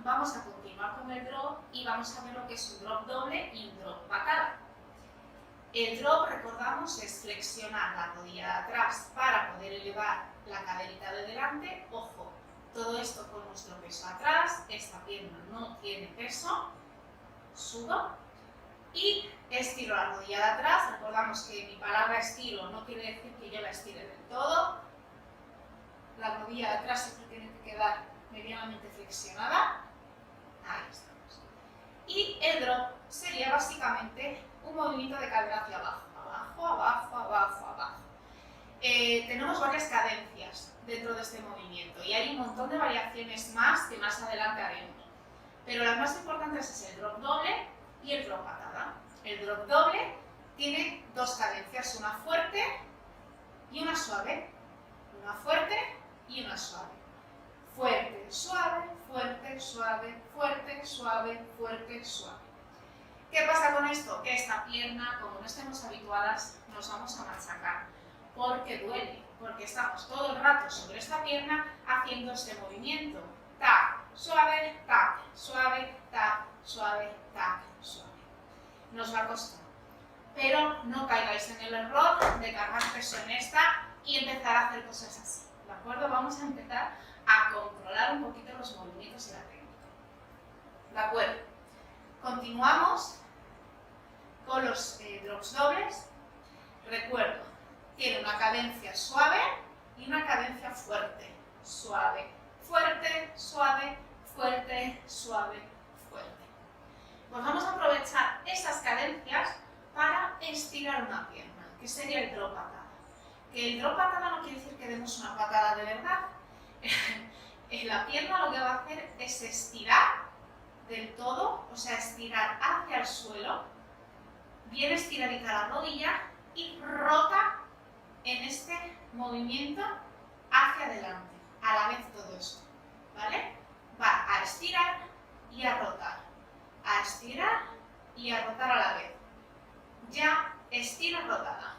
vamos a continuar con el drop y vamos a ver lo que es un drop doble y un drop patada. El drop, recordamos, es flexionar la rodilla de atrás para poder elevar la caderita de delante. Ojo, todo esto con nuestro peso atrás, esta pierna no tiene peso, subo y estiro la rodilla de atrás. Recordamos que mi palabra estiro no quiere decir que yo la estire del todo. La rodilla de atrás siempre tiene que quedar medianamente flexionada. Ahí estamos. Y el drop sería básicamente un movimiento de cadera hacia abajo, abajo, abajo, abajo, abajo. Tenemos varias cadencias dentro de este movimiento y hay un montón de variaciones más que más adelante haremos. Pero las más importantes es el drop doble y el drop patada. El drop doble tiene dos cadencias, una fuerte y una suave. Una fuerte y una suave. Fuerte, suave, fuerte, suave, fuerte, suave, fuerte, suave. ¿Qué pasa con esto? Que esta pierna, como no estemos habituadas, nos vamos a machacar porque duele, porque estamos todo el rato sobre esta pierna haciendo este movimiento. Tac, suave, tac, suave, tac, suave, tac, suave. Nos va a costar. Pero no caigáis en el error de cargar peso en esta y empezar a hacer cosas así. ¿De acuerdo? Vamos a empezar a controlar un poquito los movimientos y la técnica. ¿De acuerdo? Continuamos con los drops dobles. Recuerdo, tiene una cadencia suave y una cadencia fuerte. Suave, fuerte, suave, fuerte, suave, fuerte. Pues vamos a aprovechar esas cadencias para estirar una pierna, que sería el drop patada. Que el drop patada no quiere decir que demos una patada de verdad. La pierna lo que va a hacer es estirar del todo, o sea, estirar hacia el suelo, bien estiradita la rodilla y rota en este movimiento hacia adelante, a la vez todo esto, ¿vale? Va a estirar y a rotar, a estirar y a rotar a la vez. Ya estira, rotada,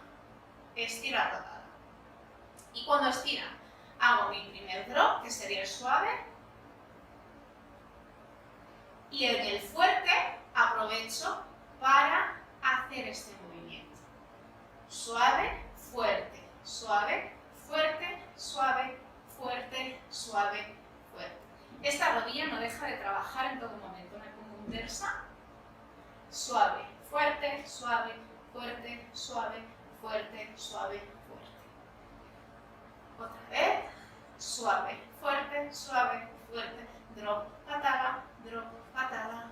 estira, rotada. Y cuando estira, hago mi primer drop, que sería el suave, y en el fuerte aprovecho para hacer este movimiento. Suave, fuerte, suave, fuerte, suave, fuerte, suave, fuerte. Esta rodilla no deja de trabajar en todo momento. Me pongo inversa, suave, fuerte, suave, fuerte, suave, fuerte, suave, fuerte. Otra vez, suave, fuerte, drop, patada, drop, patada,